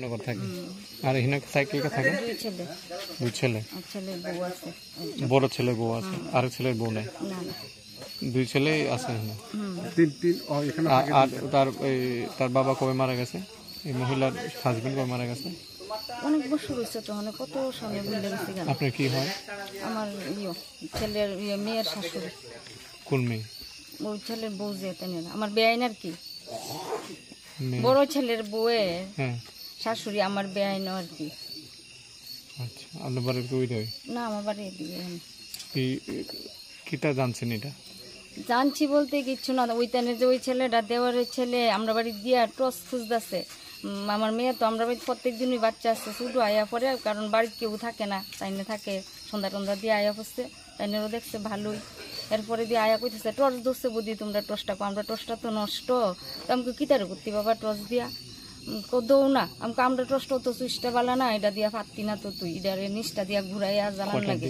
নগর থাকে। আর এখানে সাইকেল কা থাকে দুই ছেলে বড় ছেলে বউ আছে আর ছেলের বউ নাই দুই ছেলে আছে এখানে আর তার বাবা কবে মারা গেছে এই মহিলার হাজবেন্ড কবে মারা গেছে অনেক বছর হয়েছে তো অনেক কত সামনে ভুলে গেছি আপনার কি হয় আমার ছেলের মেয়ের শাশুড়ি কোন মেয়ে ওই ছেলের বউ যে আমার বেআইন আর কি বড় ছেলের বউয়ের শাশুড়ি আমার বেআইন আর কি আচ্ছা আপনার বাড়ির কই দেয় না আমার বাড়ি এদিকে কিটা জানছেন এটা জানছি বলতে কিচ্ছু না ওইখানে যে ওই ছেলেটা দেওয়ারের ছেলে আমরা বাড়ি দিয়া টস খুঁজতেছে আমার মেয়ে তো আমরা বাড়ি প্রত্যেক দিনই বাচ্চা আসছে শুধু আয়া পরে কারণ বাড়ির কেউ থাকে না তাইনে থাকে সন্ধ্যা টন্ধা দিয়ে আয়া পড়ছে তাইনেরও দেখছে ভালোই এরপরে দিয়ে আয়া কইতেছে টর্চ ধরছে বুদ্ধি তোমরা টর্চটা আমরা টর্চটা তো নষ্ট তো আমাকে কিতারে করতে বাবা টর্চ দিয়া দৌ না আমাকে আমরা টর্চটা তো সুইচটা বালা না এটা দিয়া পারতি না তো তুই এটারে নিচটা দিয়া ঘুরাইয়া জ্বালান লাগে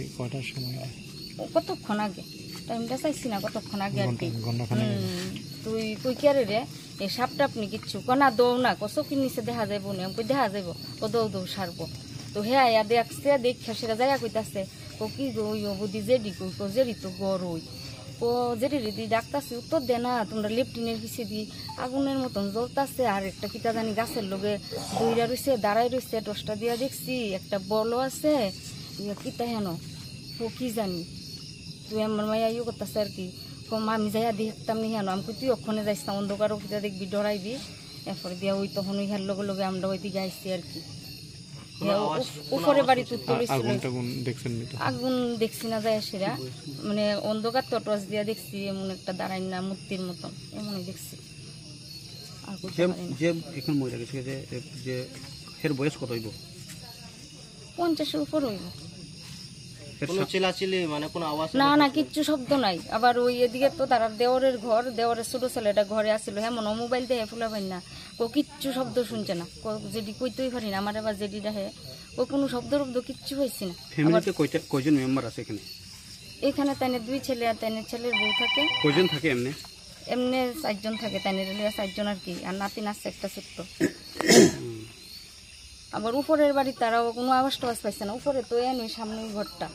কতক্ষণ আগে টাইমটা চাইছি না কতক্ষণ আগে আর কি তুই কই কেরে রে এই সাপটা আপনি কিচ্ছু কনা দৌ না চোখের নিচে দেখা যাবো না আমাকে দেখা যাবো ও দৌ দৌ সারবো তো হ্যাঁ ইয়া দেখছে দেখা সেটা জায়গা কইতাছে ও কি গো বুদ্ধি জেডি কই জেডি তো গড় ওই ও জেডি রেডি ডাকতাছে উত্তর দে না তোমরা লেফটিনের পিছিয়ে দিয়ে আগুনের মতন জ্বলতাছে আর একটা কিতা জানি গাছের লোকে দইরা রয়েছে দাঁড়াই রয়েছে টসটা দিয়া দেখছি একটা বলও আছে কিতা হেন ও কি জানি তুই আমার মাইয়া ইয়ে করতেছে আর কি কম আমি যাইয়া দেখতাম নি হেন আমি তুই ওখানে যাইস না অন্ধকার ওখানে দেখবি ডরাইবি এরপরে দিয়া ওই তখন ওই হের লগে লগে আমরা ওই দিকে আইসি আর কি উপরে বাড়ি আগুন দেখছি না যায় সেরা মানে অন্ধকার তো টর্চ দিয়া দেখছি এমন একটা দাঁড়াই না মূর্তির মতন এমনই দেখছি বয়স কত হইব 50-এর উপর হইব না না কিচ্ছু শব্দ নাই আবার ওই এদিকে তো তার দেওরের ঘর দেওরের ছোট ছেলেটা ঘরে আসছিল হ্যাঁ মনে মোবাইল দিয়ে ফুলা পাই না ও কিচ্ছু শব্দ শুনছে না যেটি কইতেই পারি না আমার আবার যেটি দেখে ও কোনো শব্দ শব্দ কিচ্ছু হয়েছে না কয়জন মেম্বার আছে এখানে এখানে তাইনের দুই ছেলে আর তাইনের ছেলের বউ থাকে কয়জন থাকে এমনি এমনি 4 জন থাকে তাইনের 4 জন আর কি আর নাতি নাচছে একটা ছোট্ট আবার উপরের বাড়ি তারাও কোনো আওয়াজ টাওয়াজ পাইছে না উপরে তো এন ওই সামনে ঘরটা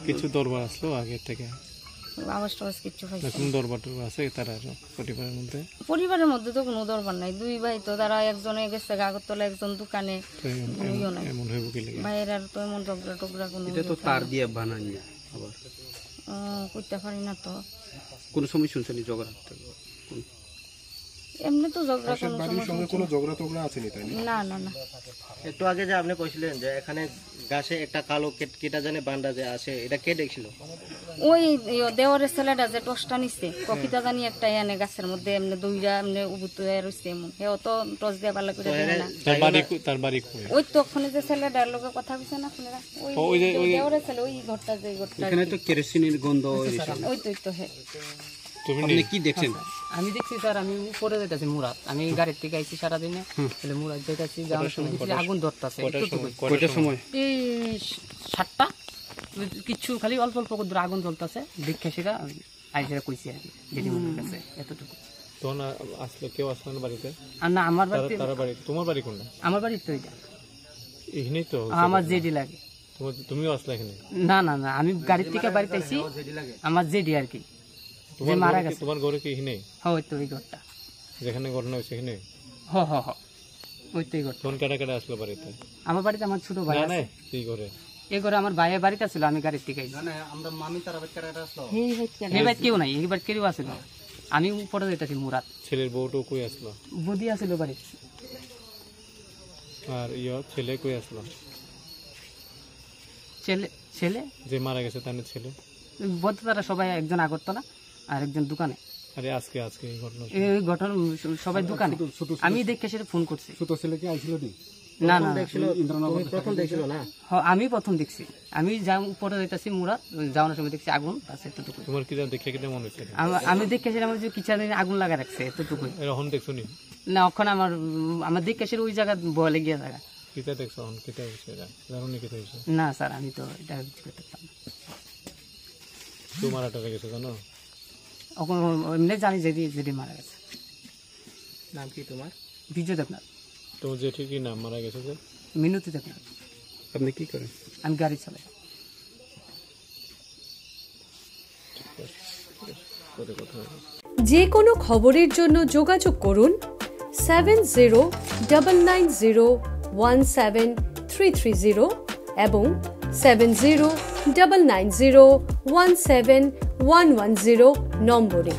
কিছু দরবার আসলো আগে থেকে আওয়াজ টাওয়াজ কিছু পাইছে কোন দরবার আছে তারা পরিবারের মধ্যে তো কোনো দরবার নাই দুই ভাই তো তারা একজনে গেছে আগরতলা একজন দোকানে ভাইয়ের আর তো এমন ঝগড়া টগড়া কোনো এটা তো তার দিয়ে বানানি আবার কইতে পারি না তো কোন সময় শুনছেন ঝগড়া এমনি তো ঝগড়া কোনো ঝগড়া টগড়া আছে না না না একটু আগে যে আপনি কইছিলেন যে এখানে গাছে একটা কালো কেটা জানে বান্ডা যে আছে এটা কে দেখছিল ওই দেওয়ারের ছেলেটা যে টসটা নিচ্ছে কপিতা জানি একটা এনে গাছের মধ্যে এমনি দইরা এমনি উবুত রয়েছে এমন হে তো টস দিয়ে ভালো করে দেয় না তার বাড়ি ওই তো ওখানে যে ছেলেটার লোকে কথা কইছে না আপনারা ওই দেওয়ারের ছেলে ওই ঘরটা যে ঘরটা এখানে তো কেরোসিনের গন্ধ ওই তো হে আপনি কি দেখছেন আমি দেখছি স্যার আমি উপরে যাইতেছি মুরাদ আমি গাড়ির থেকে আইছি সারাদিনে তাহলে মুরাদ যাইতেছি যাওয়ার সময় আগুন ধরতেছে কয়টার সময় এই 7টা কিছু খালি অল্প অল্প করে আগুন জ্বলতেছে দেখে সেটা আইসা কইছি আর কি যেটি মনে কাছে এতটুকু তখন আসলে কেউ আসলো না বাড়িতে আর না আমার বাড়িতে তোমার বাড়ি কোনটা আমার বাড়ি তো এটা এখানেই তো আমার জেডি লাগে তুমিও আসলে এখানে না না না আমি গাড়ির থেকে বাড়িতে আইছি আমার জেডি আর কি মারা গেছে তোমার ঘরে কি এখানে হ্যাঁ ওই তো ওই ঘরটা যেখানে ঘটনা হয়েছে এখানে হ ওই তো এই ঘর কোন কাটা কাটা আসলো বাড়িতে আমার বাড়িতে আমার ছোট ভাই আছে এই ঘরে এই ঘরে আমার ভাইয়ের বাড়িতে ছিল আমি গাড়ির থেকে আইছি আমরা মামি তার বাড়ি কাটা আসলো এই বাড়ি কেউ নাই এই বাড়ি কেউ আসলো আমি উপরে যেতেছি মুরাদ ছেলের বউটো কই আসলো বুদি আসলো বাড়ি আর ছেলে কই আসলো ছেলে যে মারা গেছে তার ছেলে বলতে তারা সবাই একজন আগরতলা আর একজন দোকানে আরে আজকে এই ঘটনা সবাই দোকানে আমি দেখে সেটা ফোন করছি ছোট ছেলে কি আইছিল না না প্রথম দেখছিল না আমি প্রথম দেখছি আমি উপরে যাইতেছি মুরাদ যাওয়ার সময় দেখছি আগুন তোমার কি দেখে কেটে মনে হচ্ছে আমি দেখে সেটা আমার কিছু আগুন লাগা রাখছে এতটুকুই এখন দেখছো না ওখানে আমার দেখে সেটা ওই জায়গা বলে গিয়ে জায়গা কিতা দেখছো এখন কিতা হইছে জানোনি কিতা হইছে না স্যার আমি তো এটা করতে পারতাম না তো মারাটা গেছে জানো এমনি জানি যেদি মারা গেছে নাম কি তোমার বিজয় দেবনাথ তোমার জেঠি কি নাম মারা গেছে যে? মিনতি থেকে। আপনি কি করেন? আমি গাড়ি চালাই। যে কোনো খবরের জন্য যোগাযোগ করুন 7099017330 এবং 7099017110 নম্বরে।